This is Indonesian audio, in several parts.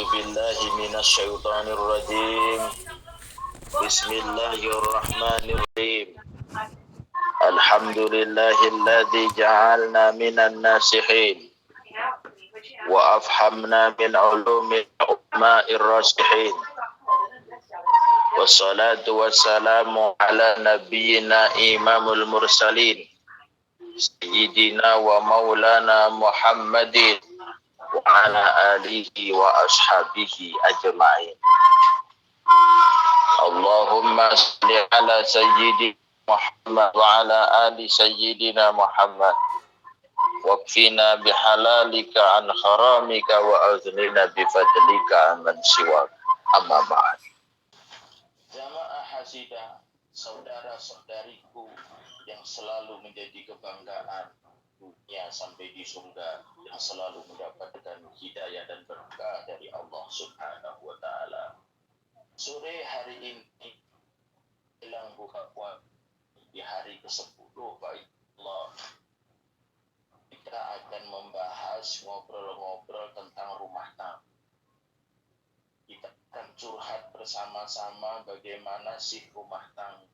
A'udzu billahi minasyaitonir rajim. Bismillahirrahmanirrahim. Alhamdulillahilladzi ja'alna minan nasihin wa afhamna min ulumil ulama'ir rasihin. Wassalatu wassalamu ala nabiyyina imamul mursalin sayyidina wa maulana Muhammadin wa ala alihi wa ashabihi ajma'in. Allahumma salli ala sayyidina Muhammad wa ala ali sayyidina Muhammad wakfina bihalalika an haramika wa aznina bifadlika aman siwak. Amma ba'd. Jamaah hasidah, saudara-saudariku yang selalu menjadi kebanggaan dunia sampai di surga, yang selalu mendapatkan hidayah dan berkah dari Allah Subhanahu wa taala. Sore hari ini jelang buka puasa di hari ke-10 baik Allah, kita akan membahas ngobrol-ngobrol tentang rumah tangga. Kita akan curhat bersama-sama bagaimana sih rumah tangga.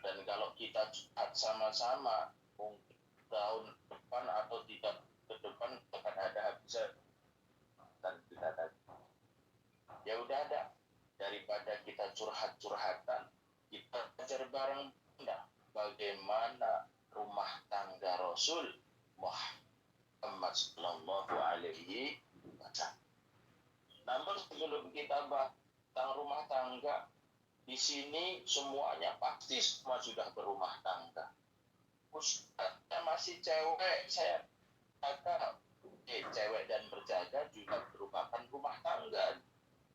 Dan kalau kita curhat sama-sama, mungkin tahun depan atau tidak ke depan akan ada habisnya dan kita tadi. Ya udah ada, daripada kita curhat-curhatan, kita belajar bareng bagaimana rumah tangga Rasul Muhammad sallallahu alaihi wasallam. Namun sebelum kita bahas tentang rumah tangga, di sini semuanya pasti semua sudah berumah tangga. Ustaznya masih cewek, saya kata cewek dan berjaga juga merupakan rumah tangga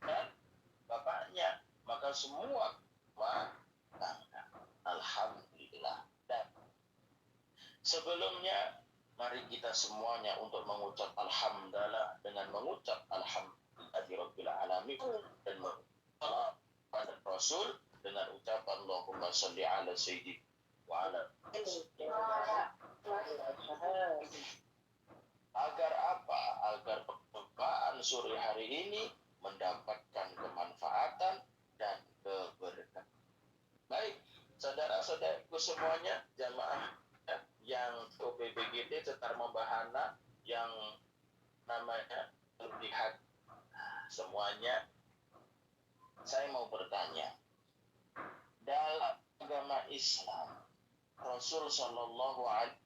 dan bapaknya, maka semua rumah tangga. Alhamdulillah. Dan sebelumnya mari kita semuanya untuk mengucap alhamdulillah dengan mengucap alhamdulillahirabbil alamin dan mengucap pada Rasul dengan ucapan Allahumma shalli ala sayyidina wa ala agar apa? Agar perjumpaan sore hari ini mendapatkan kemanfaatan dan keberkahan. Baik, saudara-saudaraku semuanya, jamaah yang OPBGD Cetar Membahana yang namanya lihat semuanya, saya mau bertanya, dalam agama Islam Rasul Shallallahu Alaihi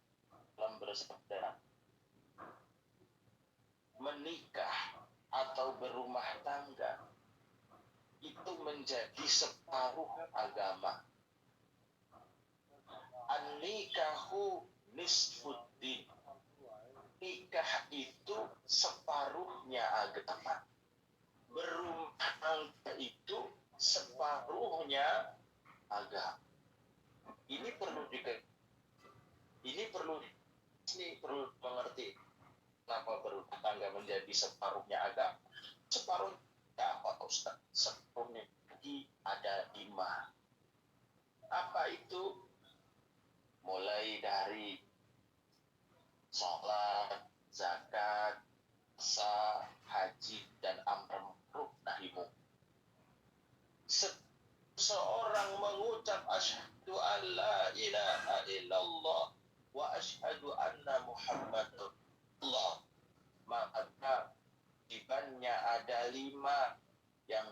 Wasallam bersabda, menikah atau berumah tangga itu menjadi separuh agama. An-nikahu nisfuddin. Nikah itu separuhnya agama. Berumah tangga itu separuhnya agama. Ini perlu mengerti kenapa berumah tangga menjadi separuhnya agama. Separuhnya apa, Ustaz? Separuhnya lagi ada 5. Apa itu? Mulai dari sholat, zakat, puasa, haji, dan amr ma'ruf nahi munkar. Seorang mengucap asyhadu an la ilaha illallah wa asyhadu anna muhammadar rasulullah, maka ibannya ada 5. Yang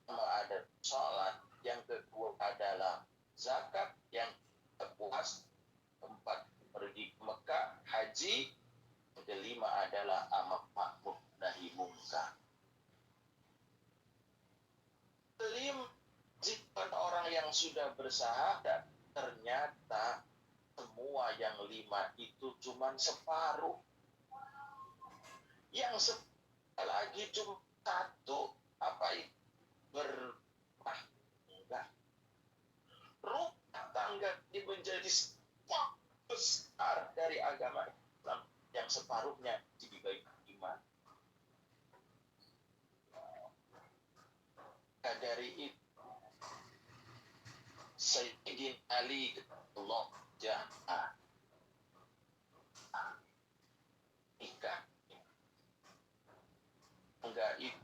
pertama ada sholat, yang kedua adalah zakat, yang puasa, 4 pergi ke Mekah, haji, yang kelima adalah amar ma'ruf nahi munkar. Jika orang yang sudah bersahadat, ternyata semua yang 5 itu cuma separuh. Yang lagi cuma 1, apa itu? Berumah tangga. Rumah tangga ini menjadi besar dari agama Islam yang separuhnya dibagi 5. Dari itu Sayyidina Ali Allah jahat nikah enggak itu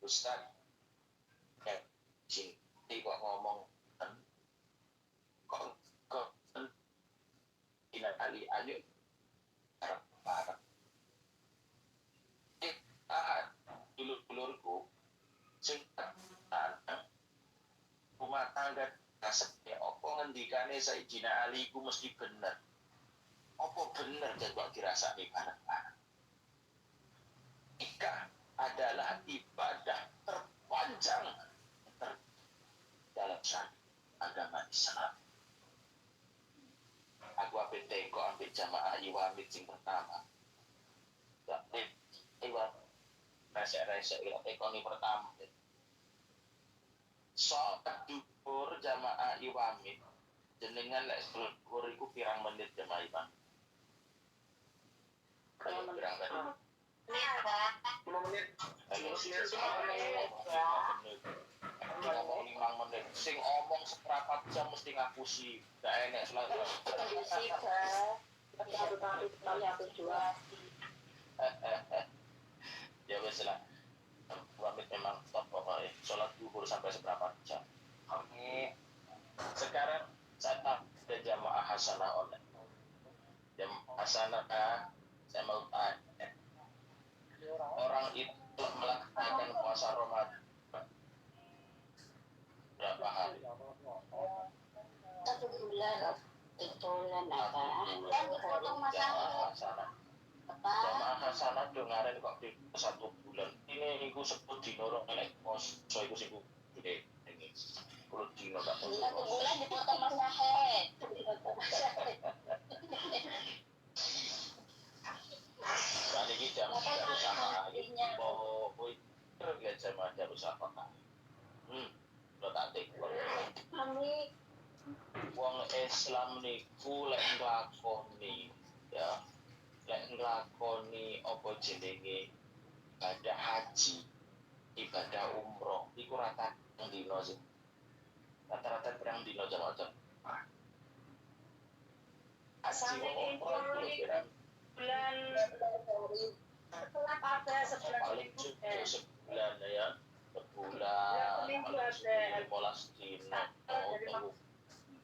Ustaz ya sini kok ngomong kok ina ali ayo bareng dulur-dulurku sing rumah tangga kasepnya opo ngendikane Sayyidina Ali ku mesti bener opo bener jadwal dirasani bareng-bareng nikah adalah ibadah terpanjang dalam syariat agama Islam. Aku ambil tengok ambil jamaah iwamid sing pertama. Resek-resek tekoni pertama. Sholat duhur jamaah iwamid jenengan lek duhur iku pirang menit jamaah iwamid? Pirang tadi? 5 menit. 5 menit. Sing omong seperempat jam mesti ngapusi. Gak enak selalu. Ya wes lah. Wamit memang top pokoknya. Sholat duhur sampai seberapa jam. Oke. Sekarang saya ada jamaah hasanah online. Jamaah hasanah saya mau tanya. Orang itu melaksanakan puasa Ramadan berapa hari? 1 bulan. Itu apa? Jamaah hasanah dongaren kok di 1 bulan. Ini iku sebut dinorong nek poso iku sing gede ini. Kulo dino tak poso. 1 bulan dipotong Mas Sahed. Kan iki jam usaha iki. Lihat jamaah jam usaha. Lo tak tekor. Kami Wong Islam niku lek nglakoni ya lek nglakoni apa jenenge ibadah haji ibadah umroh iku rata dino sih rata-rata pirang dino jamaah haji umroh itu bulan ada paling cukup sebulan ya sebulan paling 15 dino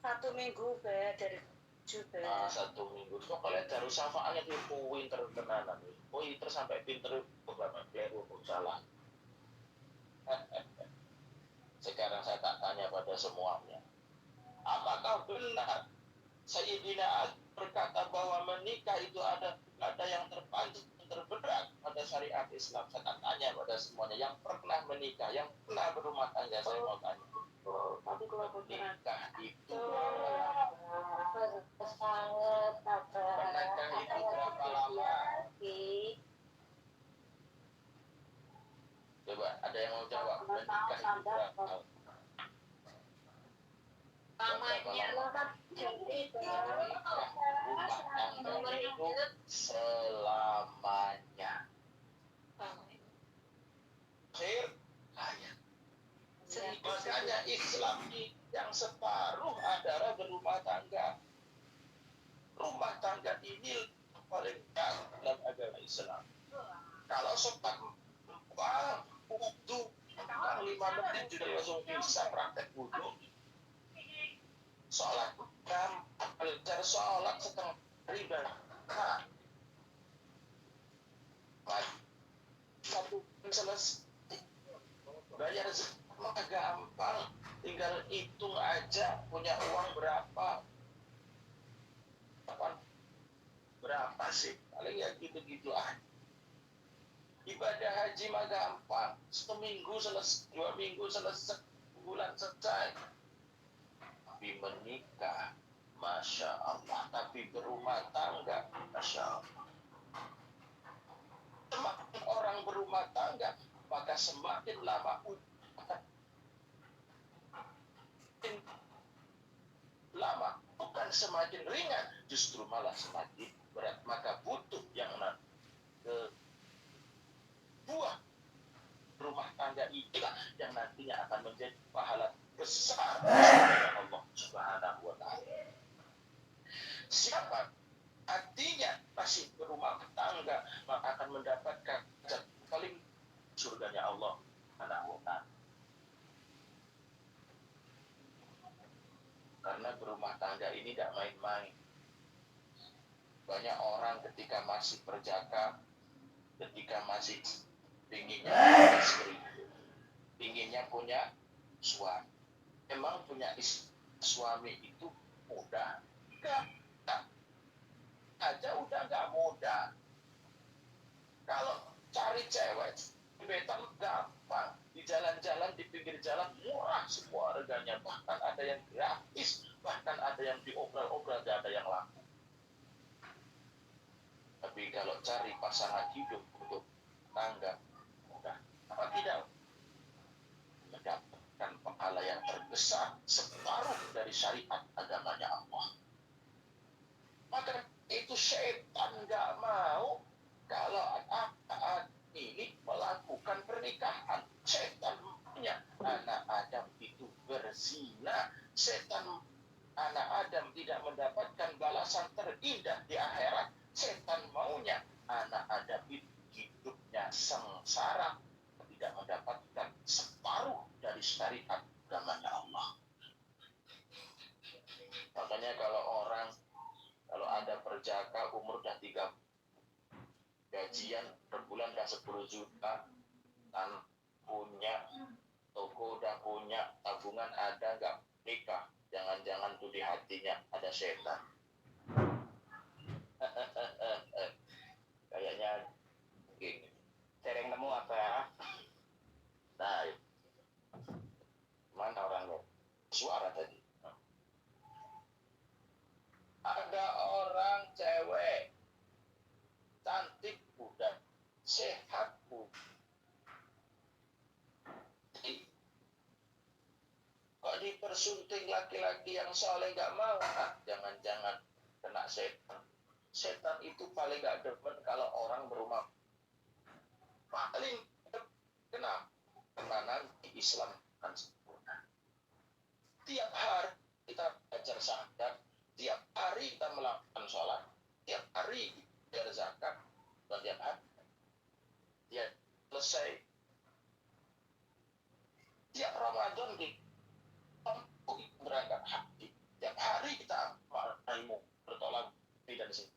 1 minggu dari 7 1 minggu kok kalian harus syafaatnya di pinter tenanan pinter sampai pinter beberapa keliru salah. Sekarang saya tak tanya pada semuanya, apakah benar Sayyidina Ali berkata bahwa menikah itu ada yang terpanjang terberat pada syariat Islam? Saya tak tanya pada semuanya yang pernah menikah, yang pernah berumah tangga. Saya mau tanya, nikah itu pernahkah itu berapa lama? Coba ada yang mau jawab, menikah itu berapa lama? Namanya Rumah tangga itu selamanya. Khair ayat. Makanya Islam yang separuh adalah berumah tangga. Rumah tangga ini paling dalam agama Islam. Kalau sempat wudhu 5 menit juga langsung bisa praktek wudhu. Sholat belajar sholat setengah hari berapa? Satu selesai. Bayar semua gampang, tinggal hitung aja punya uang berapa sih, paling ya gitu-gitu aja. Ibadah haji mah gampang, 1 minggu selesai, 2 minggu selesai, bulan selesai. Tapi menikah, Masya Allah, tapi berumah tangga, Masya Allah. Semakin orang berumah tangga, maka semakin lama bukan semakin ringan, justru malah semakin berat. Maka butuh yang buah rumah tangga inilah yang nantinya akan menjadi pahala besar Allah Subhanahu wa ta'ala. Siapa artinya masih berumah tangga maka akan mendapatkan paling surganya Allah. Karena perjaka ini tidak main-main. Banyak orang ketika masih perjaka, ketika masih pinginnya punya istri, pinginnya punya suami. Emang punya suami itu mudah? Enggak. Aja udah nggak mudah. Kalau cari cewek, betal gampang. Di jalan-jalan, di pinggir jalan, murah semua harganya. Bahkan ada yang gratis, bahkan ada yang diobral-obral, gak ada yang laku. Tapi kalau cari pasangan hidup untuk tangga, mudah. Apa tidak? Mendapatkan pahala yang terbesar, separuh dari syariat agamanya Allah. Maka itu setan nggak mau kalau anak ini melakukan pernikahan. Setan punya anak Adam itu berzina. Setan anak Adam tidak mendapatkan balasan terindah di akhirat. Setan maunya anak Adam itu hidupnya sengsara, tidak mendapatkan separuh dari syariat agamanya Allah. Makanya kalau ada perjaka umur udah 3, gajian per bulan udah 10 juta, tanah punya, toko udah punya, tabungan ada, nggak nikah, jangan-jangan tuh di hatinya ada setan. Kayaknya gini, sering nemu apa ya? Nah, mana orangnya? Suara tadi. Ada orang cewek cantik, muda, sehat, kok dipersunting laki-laki yang soleh nggak mau? Jangan-jangan kena setan. Setan itu paling nggak demen kalau orang berumah. Paling kenapa? Karena nanti Islam akan sempurna. Tiap hari kita belajar syahadat, tiap hari kita melakukan sholat, tiap hari kita zakat, dan tiap hari dia selesai. Tiap Ramadan kita berangkat haji, tiap hari kita ilmu bertolak dan sini.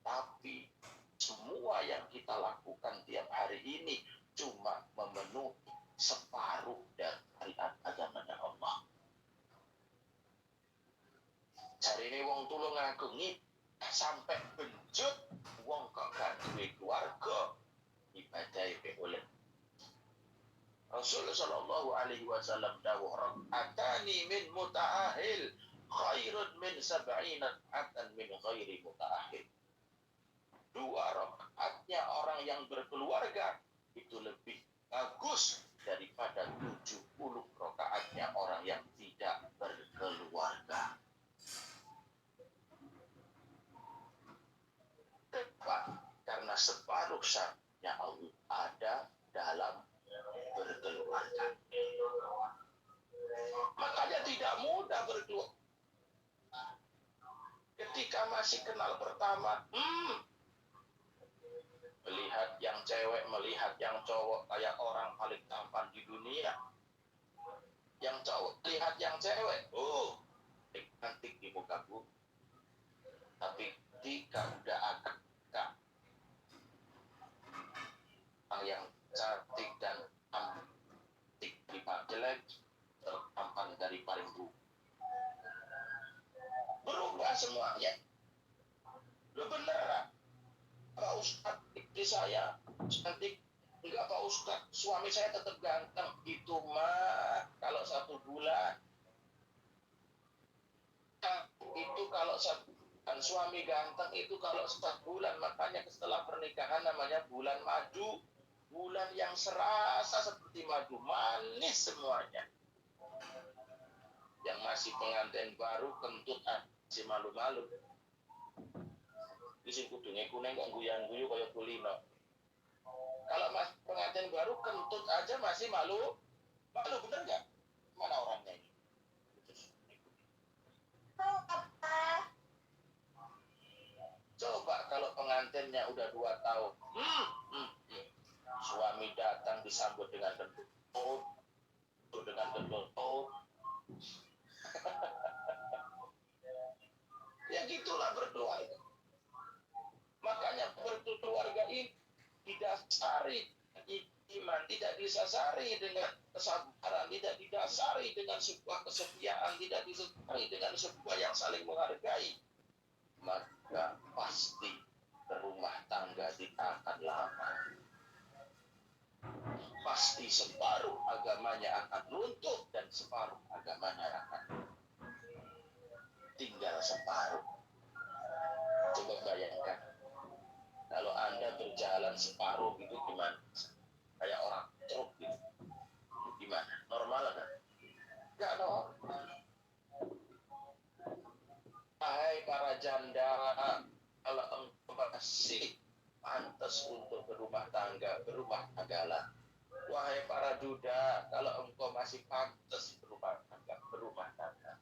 Tapi semua yang kita lakukan tiap hari ini cuma memenuhi separuh dari agamanya Allah. Hari ini wong tulung ngagungi sampai benjut, wong kok gak duwe keluarga, ibadah oleh Rasul sallallahu alaihi wasallam dawuh, "Atani min muta'ahil khairun min sab'ina atan min ghairi muta'ahil." 2 rakaatnya orang yang berkeluarga itu lebih bagus daripada 70 rakaatnya orang yang tidak berkeluarga. Kenapa? Karena separuh syaratnya Allah ada dalam berkeluarga. Makanya tidak mudah berkeluarga. Ketika masih kenal pertama, melihat yang cewek, melihat yang cowok kayak orang paling tampan di dunia. Yang cowok lihat yang cewek, cantik di muka bumi. Tapi ketika udah agak yang cantik dan cantik di jelek, tertampan dari paling buruk, berubah semuanya. Lu bener, Pak Ustadz, istri saya cantik. Enggak Pak Ustadz, suami saya tetap ganteng. Itu mah kalau 1 bulan. Itu kalau suami ganteng itu kalau 1 bulan. Makanya setelah pernikahan namanya bulan madu. Bulan yang serasa seperti madu, manis semuanya. Yang masih pengantin baru kentut masih malu-malu. Di sini kudungnya kuning kok guyang-guyu kayak kulino. Kalau mas pengantin baru kentut aja masih malu bener nggak? Mana orangnya ini? Coba kalau pengantinnya udah 2 tahun, suami datang disambut dengan kentut, dengan kentut. didasari iman, tidak didasari dengan kesabaran, tidak didasari dengan sebuah kesetiaan, tidak didasari dengan sebuah yang saling menghargai, maka pasti rumah tangga tidak akan lama. Pasti separuh agamanya akan runtuh dan separuh agamanya akan tinggal separuh. Coba bayangkan, kalau Anda berjalan separuh gitu gimana? Kayak orang truk gitu. Gimana? Normal kan? Enggak normal. Hai para janda, kalau engkau masih pantas untuk berumah tanggalah. Wahai para duda, kalau engkau masih pantas berumah tangga.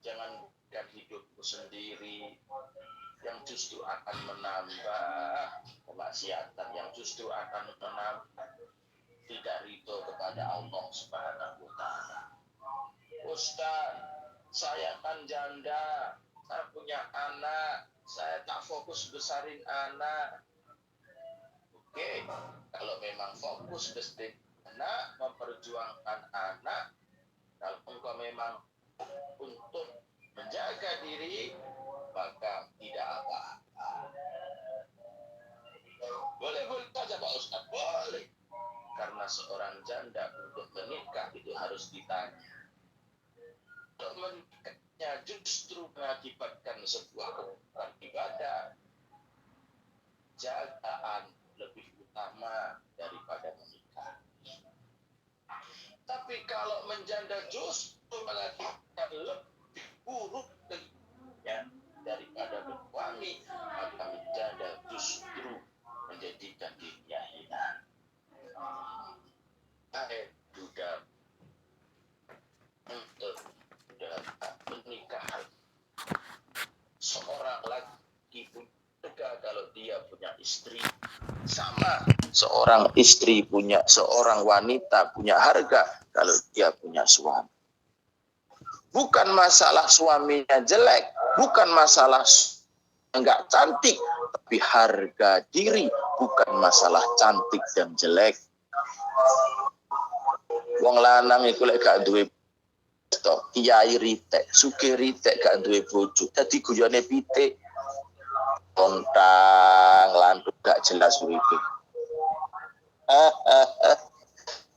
Jangan bukan hidupmu sendiri yang justru akan menambah kemaksiatan, yang justru akan menambah tidak ridho kepada Allah Subhanahu wa Ta'ala. Ustaz, saya kan janda, saya punya anak, saya tak fokus besarin anak. Oke, kalau memang fokus besarin anak, memperjuangkan anak, kalau engkau memang untuk menjaga diri, maka tidak apa-apa. Boleh saja Pak Ustaz, boleh. Karena seorang janda untuk menikah itu harus ditanya. Untuk menikahnya justru mengakibatkan sebuah kebutuhan ibadah. Jagaan lebih utama daripada menikah. Tapi kalau menjanda justru mengakibatkan lebih buruk daripada bersuami, maka menjanda justru menjadikan dirinya hina. Duda untuk menikah seorang laki pun juga kalau dia punya istri, sama seorang istri punya, seorang wanita punya harga kalau dia punya suami. Bukan masalah suaminya jelek, bukan masalah enggak cantik, tapi harga diri, bukan masalah cantik dan jelek. Wong lanang iku lek gak duwe kiai ritek, sugih ritek gak duwe bojo, dadi guyone pitik. Tontang lantuk gak jelas uripe.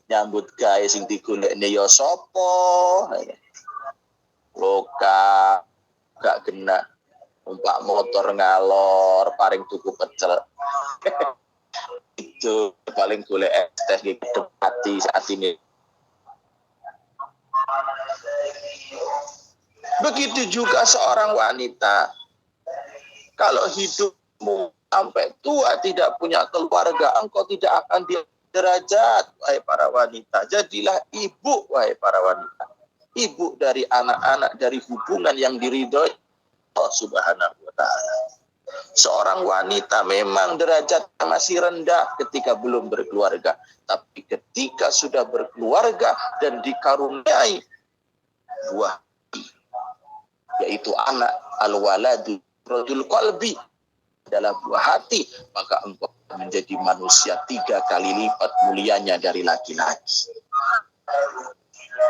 Nyambut gawe sing digolekne ya sapa? Loka gak kena, numpak motor ngalor, paring tuku pecel. Itu paling golek es teh gitu hati saat ini. Begitu juga seorang wanita. Kalau hidupmu sampai tua tidak punya keluarga, engkau tidak akan di derajat, wahai para wanita. Jadilah ibu, wahai para wanita. Ibu dari anak-anak, dari hubungan yang diridhoi Allah Subhanahu wa Ta'ala. Seorang wanita memang derajatnya masih rendah ketika belum berkeluarga. Tapi ketika sudah berkeluarga dan dikaruniai buah, yaitu anak, al-waladu radul qalbi, adalah buah hati, maka engkau menjadi manusia 3 kali lipat mulianya dari laki-laki.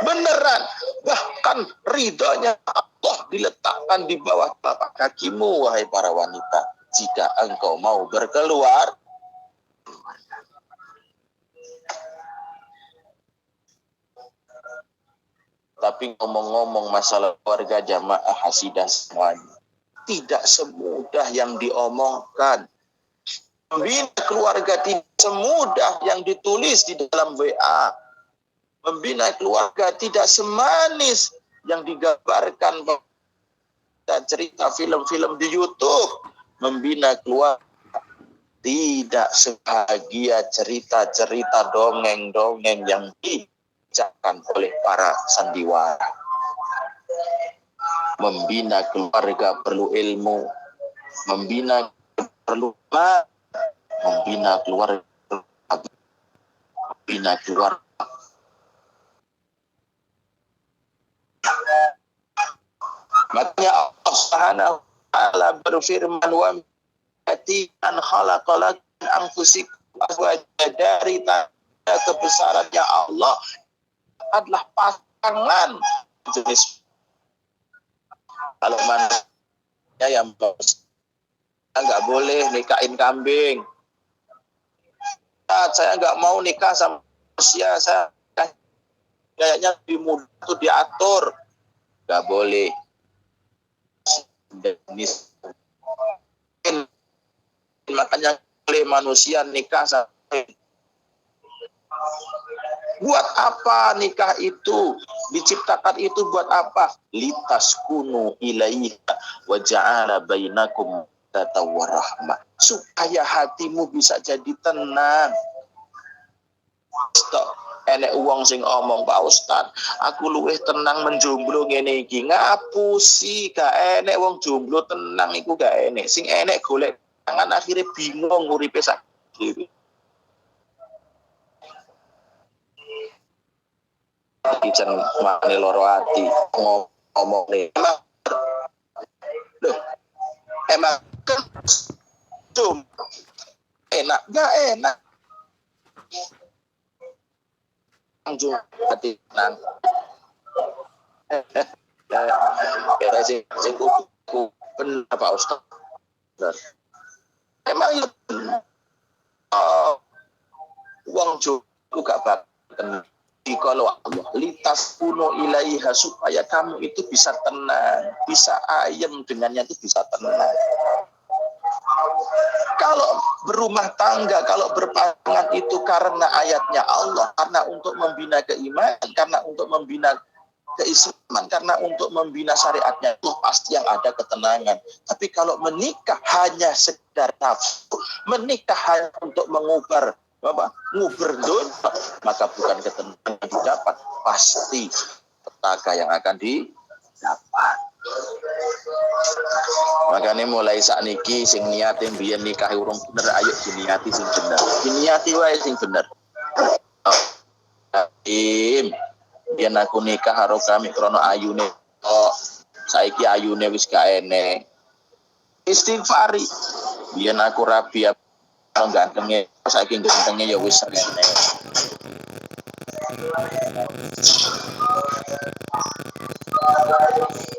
Beneran, bahkan ridhonya Allah diletakkan di bawah telapak kakimu, wahai para wanita, jika engkau mau berkeluar. Tapi ngomong-ngomong masalah keluarga jamaah hasidah semuanya, tidak semudah yang diomongkan. Membina keluarga tidak semudah yang ditulis di dalam WA. Membina keluarga tidak semanis yang digambarkan dan cerita film-film di YouTube. Membina keluarga tidak sebahagia cerita-cerita dongeng-dongeng yang dibacakan oleh para sandiwara. Membina keluarga perlu ilmu, membina perlu membina keluarga, membina keluarga. Makanya Allah Subhanahu wa Ta'ala berfirman, wa an khalaqalak anfusikum dari tanda kebesarannya Allah adalah pasangan jenis. Kalau mana yang nggak boleh nikahin kambing, saya nggak mau nikah sama manusia, saya kayaknya lebih mudah tuh diatur, nggak boleh. Jenis makanya oleh manusia nikah sampai. Buat apa nikah itu? Diciptakan itu buat apa? Litaskunu ilaiha wa ja'ala bainakum mawaddatan wa rahmah. Supaya hatimu bisa jadi tenang. Enek wong sing omong, Pak Ustad, aku luwih tenang menjomblo ngene iki. Ngapusi, gak enek wong jomblo tenang iku gak enek. Sing enek golek tangan akhirnya bingung nguripe sak dhewe. Ijen mane loro ati ngomong nih. Emang kan enak gak enak. Anjung hati nang. Ya sing ku bener Pak Ustaz. Emang itu uang jogo gak bakal. Kalau Allah litas kuno ilaiha, supaya kamu itu bisa tenang, bisa ayem dengannya, itu bisa tenang. Kalau berumah tangga, kalau berpasangan itu karena ayatnya Allah, karena untuk membina keimanan, karena untuk membina keislaman, karena untuk membina syariatnya, itu pasti yang ada ketenangan. Tapi kalau menikah hanya sekedar nafsu, menikah hanya untuk nguber dunia, maka bukan ketenangan yang didapat, pasti petaka yang akan didapat. Makanya mulai saat niki sing niatin biyen nikah urung bener, ayo diniati sing bener, diniati wae sing bener. Biyen aku nikah karo kami krono ayune, saiki ayune wis gak enek. Istighfari. Biyen aku rabi gantenge, saiki gantenge ya wis enek.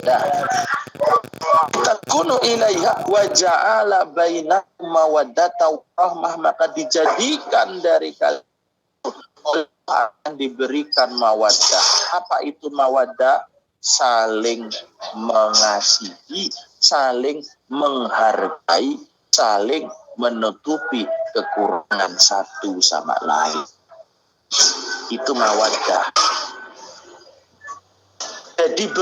Nah, takunu ilaiha wa ja'ala bainakum mawaddatan wa rahmah, maka dijadikan dari kalian akan diberikan mawaddah. Apa itu mawaddah? Saling mengasihi, saling menghargai, saling menutupi kekurangan satu sama lain. Itu mawaddah. Jadi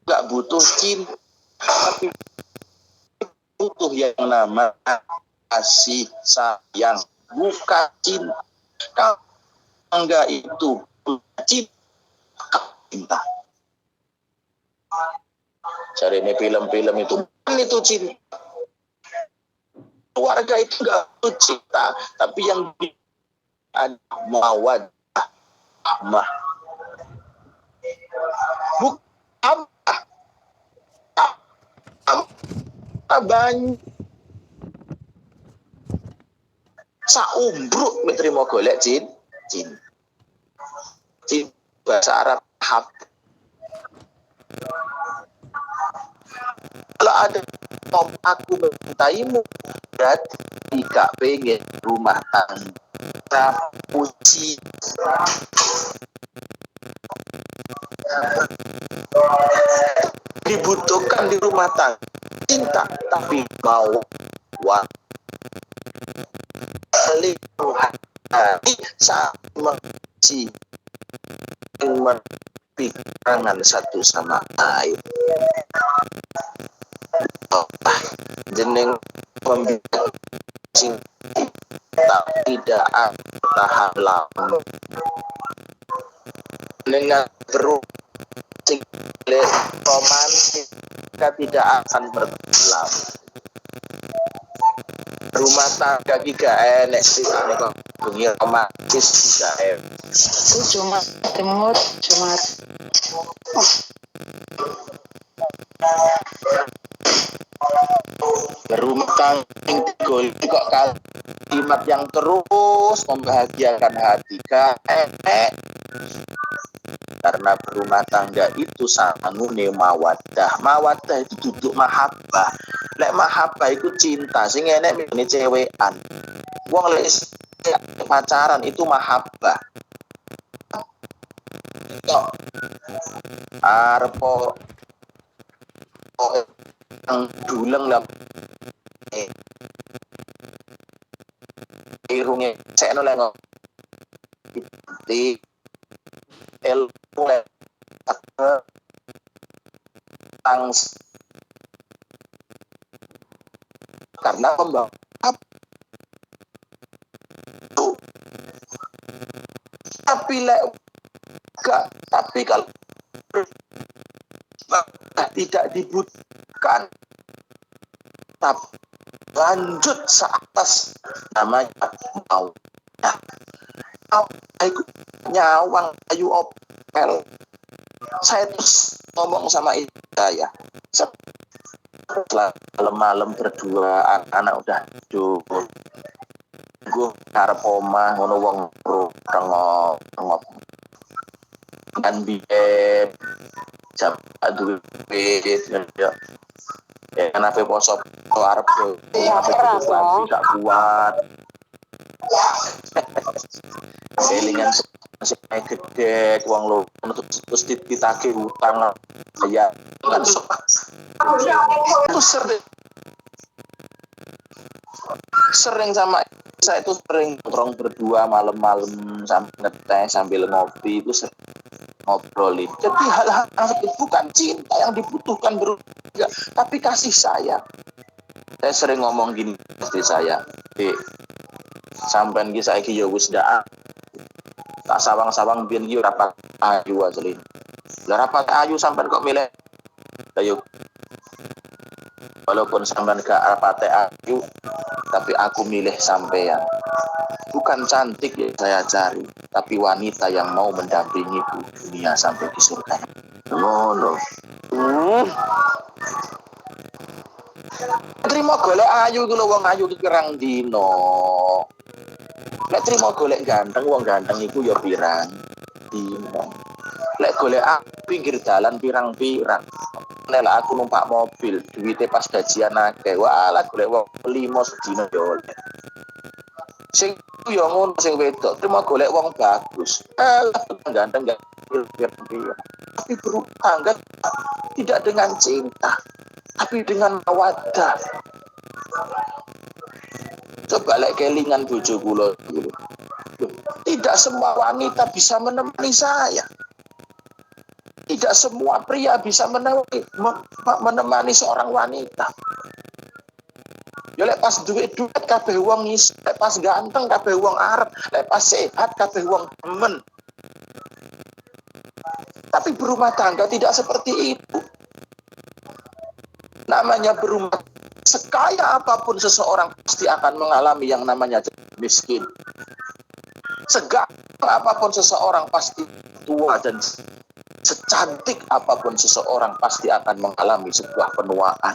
gak butuh cinta, tapi butuh yang namanya kasih sayang, bukan cinta. Kalau enggak itu cinta. Cari ini film-film itu cinta. Keluarga itu enggak butuh cinta, tapi yang ada mawaddah, rahmah. Bukan banyak saumbruk menerima golek jin bahasa Arab hab. Kalau ada aku mencintaimu, berarti gak pengen rumah tangga puji. Dibutuhkan di rumah tangga cinta, tapi mau saling menghati, saling mengisi, pikiran satu sama lain. Jeneng membimbing cinta tidak tahan lama. Dengan berusing romantis tidak akan bertahan lama. Rumah tangga juga enek sih, kok bengi romantis juga enek. Cuma temut, cuma Berumah tangga kok kalimat yang terus membahagiakan hati karena berumah tangga itu sangune mawaddah itu duduk mahabbah. Lek mahabbah itu cinta sing enek ini cewekan. Wong lek pacaran itu mahabbah. Kok arepo yang duleng lah irunge sekno lek di ilmu lek karena pembawa tapi lek enggak, tapi kalau tidak dibutuhkan tapi lanjut seatas namanya mau aku nyawang kayu opel. Saya terus ngomong sama ibu saya setelah malam-malam berdua, anak udah tidur, gue ngarep omah ngono wong tengok kan biye jam duwe ya kenapa poso arep tidak kuat kelingan masih gede uang lo terus ditagih hutang ya kan itu sering sama saya itu sering nongkrong berdua malam-malam sambil ngeteh sambil ngopi itu sering ngobrolin. Jadi hal-hal itu bukan cinta yang dibutuhkan berubah, tapi kasih sayang. Saya sering ngomong gini istri saya, sampean ki saiki ya wis ndak tak sawang-sawang biyen ki rapat ayu asline. Lah rapat ayu sampean kok milih ayo. Walaupun sampean gak rapat ayu, tapi aku milih sampean. Bukan cantik yang saya cari, tapi wanita yang mau mendampingi dunia sampai di surga. Ngono. Terima golek ayu ku lho wong ayu ki pirang dino. Lek terima golek ganteng wong ganteng iku ya pirang dino. Lek golek pinggir dalan pirang-pirang. Nek aku numpak mobil, duwite pas gajian akeh. Walah golek wong 5 sedina yo. Sing yo ngono sing wedok, terima golek wong bagus. Ganteng gak tapi berumah tangga tidak dengan cinta, tapi dengan mawaddah. Coba lek kelingan bojo kula dulu. Tidak semua wanita bisa menemani saya. Tidak semua pria bisa menemani seorang wanita. Ya lek pas duit kabeh wong ngis, lek pas ganteng kabeh wong arep, lek pas sehat kabeh wong demen. Tapi berumah tangga tidak seperti itu. Namanya berumah sekaya apapun seseorang pasti akan mengalami yang namanya miskin. Seganteng apapun seseorang pasti tua dan secantik apapun seseorang pasti akan mengalami sebuah penuaan.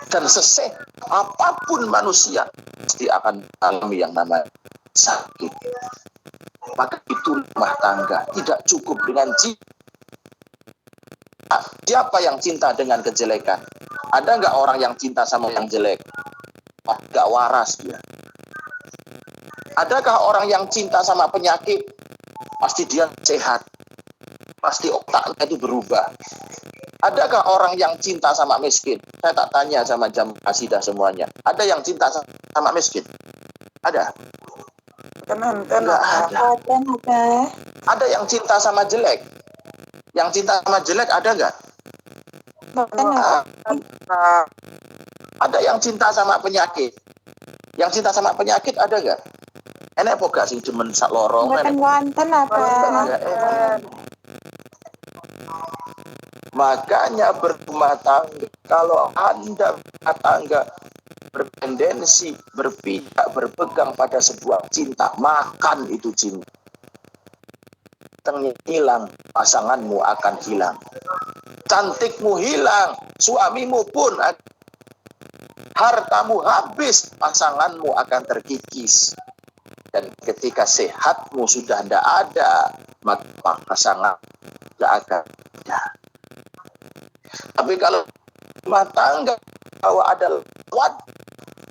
Dan sesehat apapun manusia pasti akan mengalami yang namanya sakit. Maka itu rumah tangga tidak cukup dengan cinta. Siapa yang cinta dengan kejelekan? Ada nggak orang yang cinta sama yang jelek? Nggak waras dia. Adakah orang yang cinta sama penyakit? Pasti dia sehat. Pasti otaknya itu berubah. Adakah orang yang cinta sama miskin? Saya tak tanya sama jam asidah semuanya. Ada yang cinta sama miskin? Ada? Enggak ada. Ada yang cinta sama jelek? Yang cinta sama jelek ada nggak? Ada yang cinta sama penyakit? Yang cinta sama penyakit ada nggak? Enak apa gak sih cuman sak lorong? Makanya berumah tangga, kalau Anda berumah tangga bertendensi berpihak berpegang pada sebuah cinta, makan itu cinta. Tengah hilang, pasanganmu akan hilang. Cantikmu hilang, suamimu pun hartamu habis, pasanganmu akan terkikis. Dan ketika sehatmu sudah tidak ada, maka pasangan tidak akan ada. Tapi kalau rumah tangga bahwa ada lewat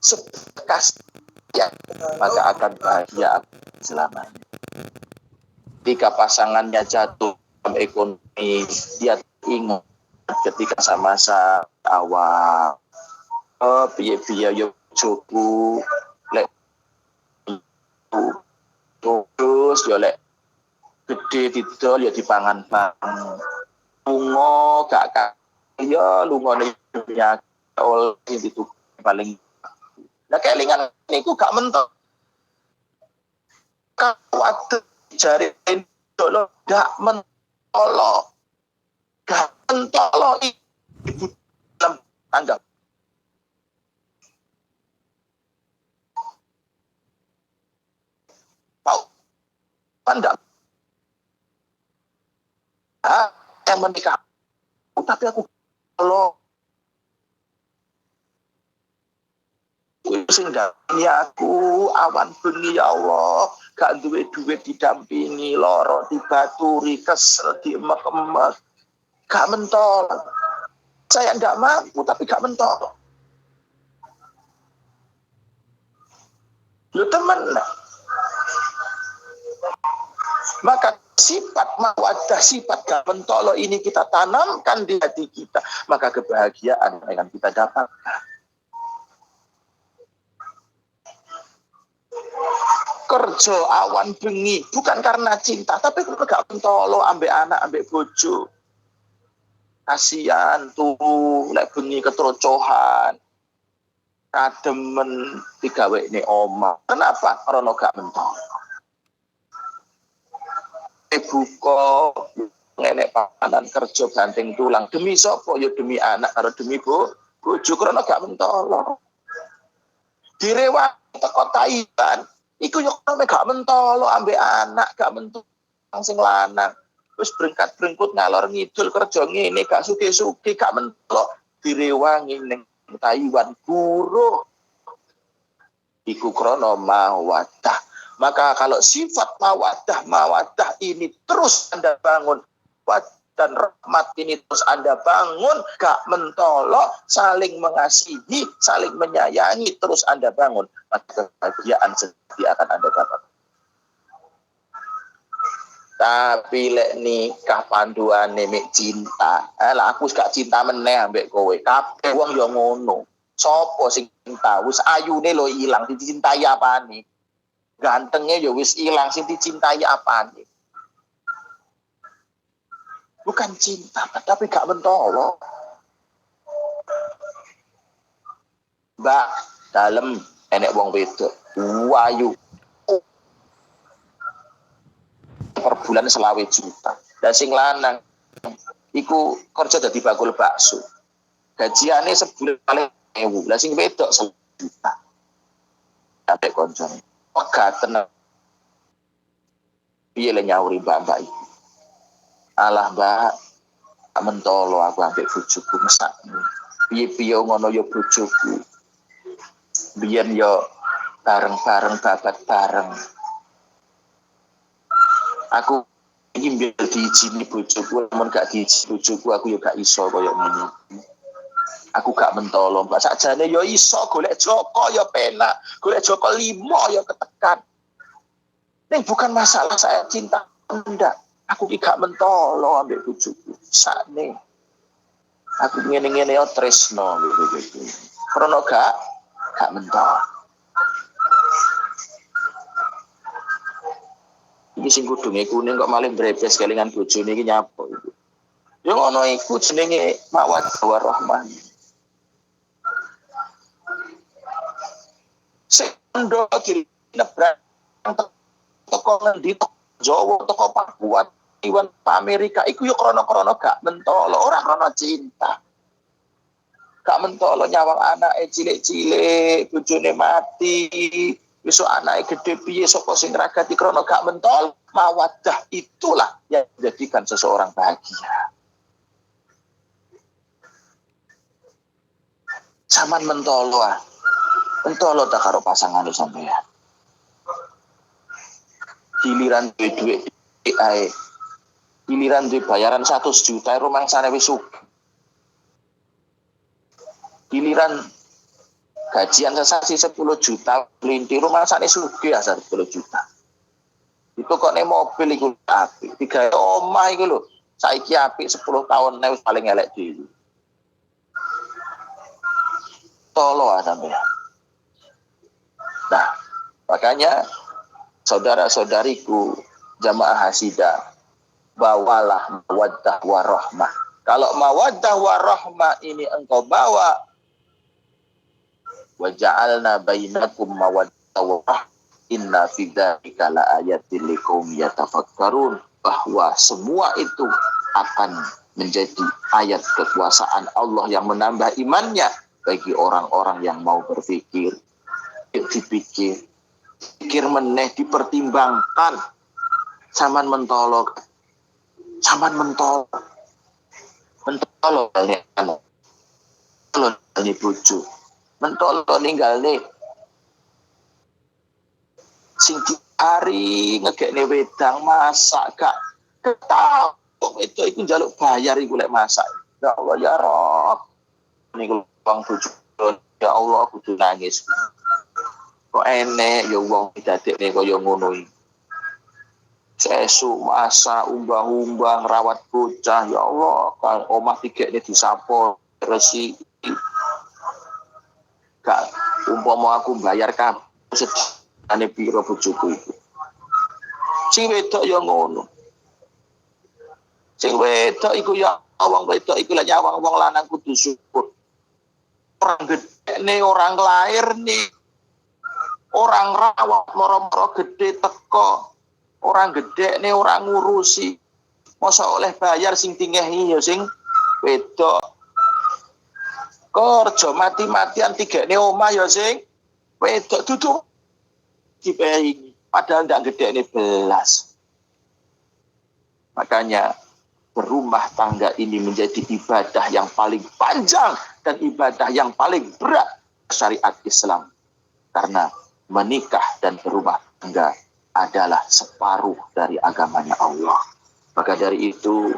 sebekas ya, maka akan bahagia selamanya. Ketika pasangannya jatuh dalam ekonomi, dia ingat ketika sama-sama awal biaya yo cukup lek terus yo lek gede didol ya dipangan bang lunga gak ya lungone dunia ol itu paling lah kelingan niku gak mentok kawat jari dolo gak mentolo ibu dalam tangga tahu pandang yang menikah tapi aku kalau sing dampingi aku awan bengi ya Allah gak duwe didampingi loro dibaturi kesel diemek-emek gak mentol saya ndak mampu tapi gak mentol lu temen maka sifat mawaddah, sifat gak mentolo ini kita tanamkan di hati kita, maka kebahagiaan yang kita dapatkan. Kerja awan bengi bukan karena cinta, tapi kalau gak mentolo ambek anak ambek bojo. Kasihan tuh lek bengi ketrocohan. Kademen digawe ne omah. Kenapa? Karena gak mentolo. Buka ngenek panganan kerja banting tulang demi sapa ya demi anak karo demi bojo krana gak mentolo direwang teko Taiwan iku yo gak mentolo ambek anak gak mentolo sing lanang wis brengkat-brengkut ngalor ngidul kerja ngene gak suge-suge gak mentolo direwangi ning Taiwan buruh iku krana mawaddah. Maka kalau sifat mawaddah ini terus Anda bangun, dan rahmat ini terus Anda bangun, gak mentolok, saling mengasihi, saling menyayangi, terus Anda bangun, maka kebahagiaan sendiri akan Anda dapat. Tapi lek nikah panduan mek cinta, lah aku gak cinta meneh ambek kowe, kabeh wong yo ngono. Sopo sing cinta, wis ayune lo ilang, dicintai apane? Gantengnya ya wis ilang sing dicintai apane. Bukan cinta tapi gak mentolo. Mbak, dalem enek wong wedok wayu. Per bulan 20 juta. Dan sing lanang iku kerja dadi bakul bakso. Gajiane sebulan paling 1000. Lah sing wedok 1 juta. Sampai koncone. Pegaten piye le nyauri mbak-mbak iki. Alah mbak, mentolo aku ambek bojoku mesakne. Piye-piye ngono ya bojoku. Biyen yo bareng-bareng babat bareng. Aku iki mbel diijini bojoku, mun gak diijini bojoku aku yo gak iso koyo ngene. Aku gak mentolo mbak sakjane yo iso golek Joko yo penak golek Joko 5 yo ketekan ning bukan masalah saya cinta ndak aku ki gak mentolo ambek bojoku sakne aku ngene-ngene yo tresno gitu krono gak mentolo iki sing kudunge kuning kok malah brebes kelingan bojone iki nyapo itu yo ngono iku jenenge mawaddah warahmah. Sendo kiri nebrak toko ngendi Jawa toko Papua Iwan Amerika iku yo krono-krono gak mentolo ora krono cinta gak mentolo nyawang anake cilik-cilik bojone mati besok anake gede piye sapa sing ngragati krono gak mentolo mawaddah itulah yang menjadikan seseorang bahagia. Saman mentolo tak karo pasangan itu sampean. Giliran duit ae. Giliran duit bayaran 100 juta rumangsane wis sugih. Giliran gajian sesasi 10 juta melintir rumangsane sugih 10 juta. Itu kok nek mobil iku apik. Digawe omah iku lho. Saiki apik 10 tahun nek wis paling elek dhewe. Tolo sampean. Nah, makanya saudara-saudariku jamaah hasidah, bawalah mawaddah warahmah. Kalau mawaddah warahmah ini engkau bawa, wa ja'alna bainakum mawaddah warahmah, inna fi dzalika laayatil liqaumin yatafakkarun, bahwa semua itu akan menjadi ayat kekuasaan Allah yang menambah imannya bagi orang-orang yang mau berpikir. Dipikir meneh, dipertimbangkan. Saman mentolo ini bojo, mentolo ninggal nih sing hari ngekekne wedang masak gak ketau itu njaluk bayar iku lek masak. Ya Allah ya Rabb, niku wong bojo, ya Allah kudu nangis. Kok enek ya wong didadekne kaya ngono iki. Sesuk masa umbang-umbang rawat bocah, ya Allah, kalau omah digekne disapo resi. Gak umpama aku bayar kabeh sedane piro bojoku iku. Sing wedok ya ngono. Sing wedok iku ya wong wedok iku lek nyawang wong lanang kudu syukur. Orang gedene orang lahir nih. Orang rawat moro-moro gede teko, orang gede nih orang ngurusi, masa oleh bayar sing tingehi ya sing wedok. Kerja mati-matian tiga nih omah ya sing wedok duduk diparingi, padahal ndak gede nih belas. Makanya berumah tangga ini menjadi ibadah yang paling panjang dan ibadah yang paling berat syariat Islam, karena menikah dan berumah tangga adalah separuh dari agamanya Allah. Maka dari itu,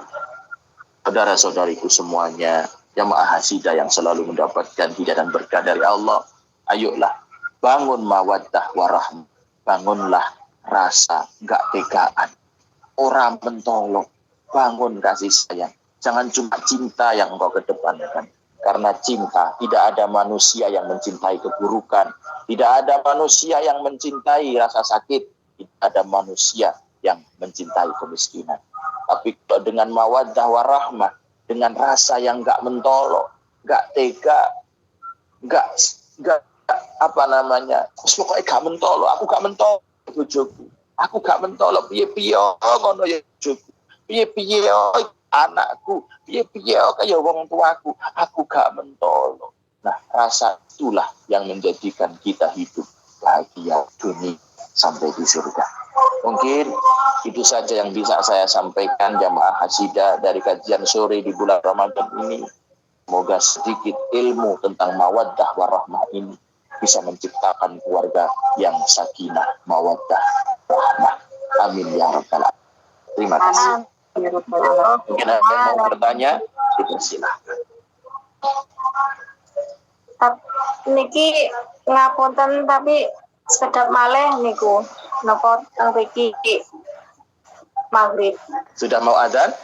saudara-saudariku semuanya, jamaah hasidah yang selalu mendapatkan hidayah dan berkah dari Allah, ayolah bangun mawaddah warahmah, bangunlah rasa gak tegaan, orang mentolong, bangun kasih sayang. Jangan cuma cinta yang engkau kedepankan. Karena cinta, tidak ada manusia yang mencintai keburukan. Tidak ada manusia yang mencintai rasa sakit. Tidak ada manusia yang mencintai kemiskinan. Tapi dengan mawaddah warahmah, dengan rasa yang gak mentolok, gak tega, gak apa namanya, pokoknya gak mentolok, aku gak mentolok bojoku. Aku gak mentolok piye-piye ngono ya bojoku. Piye-piye anakku, piye-piye kaya wong tuaku, aku gak mentolong. Nah, rasa itulah yang menjadikan kita hidup bahagia dunia sampai di surga. Mungkin itu saja yang bisa saya sampaikan jamaah hasidah dari kajian sore di bulan Ramadan ini. Semoga sedikit ilmu tentang mawaddah warahmah ini bisa menciptakan keluarga yang sakinah, mawaddah, rahmah. Amin ya rabbal alamin. Terima kasih. Mungkin ada yang mau bertanya, silakan. Niki ngapunten tapi sedap malih niku napa teng mriki maghrib. Sudah mau adzan?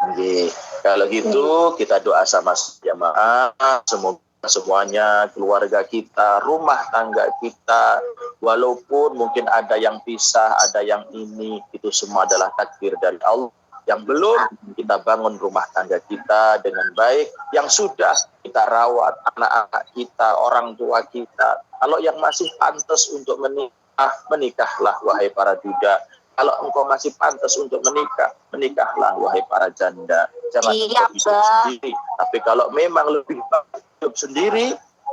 Oke. Kalau gitu kita doa sama jamaah, semoga semuanya, keluarga kita, rumah tangga kita, walaupun mungkin ada yang pisah, ada yang ini, itu semua adalah takdir dari Allah. Yang belum, kita bangun rumah tangga kita dengan baik. Yang sudah, kita rawat anak-anak kita, orang tua kita. Kalau yang masih pantas untuk menikah, menikahlah wahai para duda. Kalau engkau masih pantas untuk menikah, menikahlah wahai para janda. Jangan hidup sendiri. Tapi kalau memang lebih baik hidup sendiri,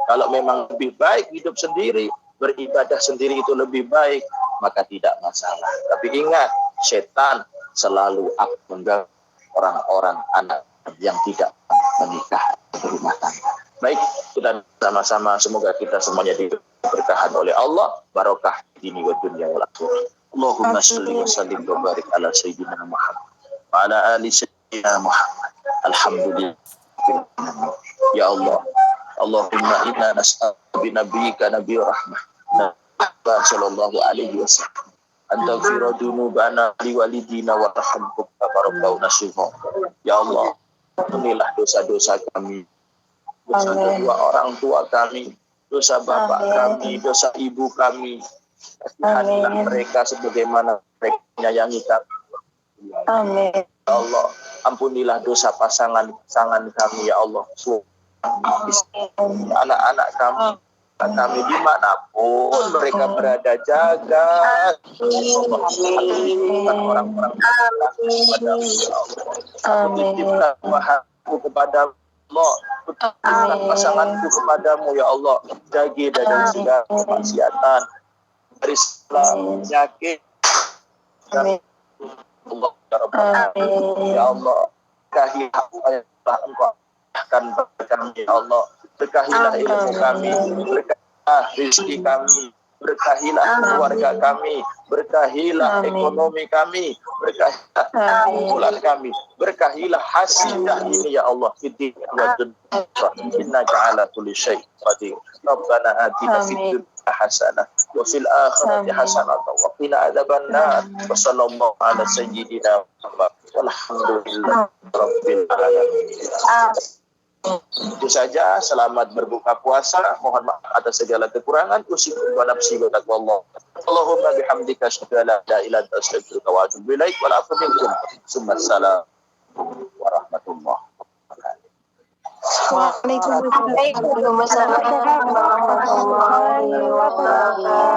kalau memang lebih baik hidup sendiri, beribadah sendiri itu lebih baik, maka tidak masalah. Tapi ingat, setan selalu akan mengganggu orang-orang anak yang tidak menikah berumah tangga. Baik, kita sama-sama semoga kita semuanya diberkahan oleh Allah, barokah dini wa dunya wal akhirah. Allahumma shalli wa sallim wa barik ala sayyidina Muhammad wa ala ali sayyidina Muhammad. Alhamdulillah. Ya Allah, Allahumma inna nas'aluka bi nabiyyika nabiyyi rahmah. Nabi sallallahu alaihi wasallam. Anta ghafira dzunubana li walidina wa rahmatuka barakallahu nasiha. Ya Allah, ampunilah dosa-dosa kami, dosa kedua orang tua kami, dosa bapak kami, dosa ibu kami. Kasihanilah mereka sebagaimana mereka menyayangi kami. Amin. Ya Allah, ampunilah dosa pasangan-pasangan kami, ya Allah. Anak-anak kami dimanapun mereka berada, jaga orang-orang kepada Allah. Titipkan wahyu kepada Allah, titipkan pasanganku kepadamu, ya Allah. Jaga dari segala kemaksiatan, dari segala penyakit. Allah, ya Allah, berkahilah apa yang telah Engkau akan berkami, ya Allah. Berkahilah ilmu kami, berkahilah rezeki kami, berkahilah keluarga kami, berkahilah ekonomi kami, berkahilah kumpulan kami, berkahilah hasilnya ini, ya Allah. Fid wa dunya innaka ala kulli syai'in qadir. Rabbana atina fid dunya hasanah wa fil akhirati hasanah wa qina adzabannar. Wa sallallahu ala sayyidina Muhammad walhamdulillahi rabbil alamin. Itu saja, selamat berbuka puasa. Mohon maaf atas segala kekurangan. Usikum wa nafsi wa taqwallah. Allahumma bihamdika asyhadu an la ilaha illa anta astaghfiruka wa atubu ilaik. Wal afu minkum. Assalamualaikum warahmatullahi wabarakatuh. Waalaikumsalam warahmatullahi wabarakatuh.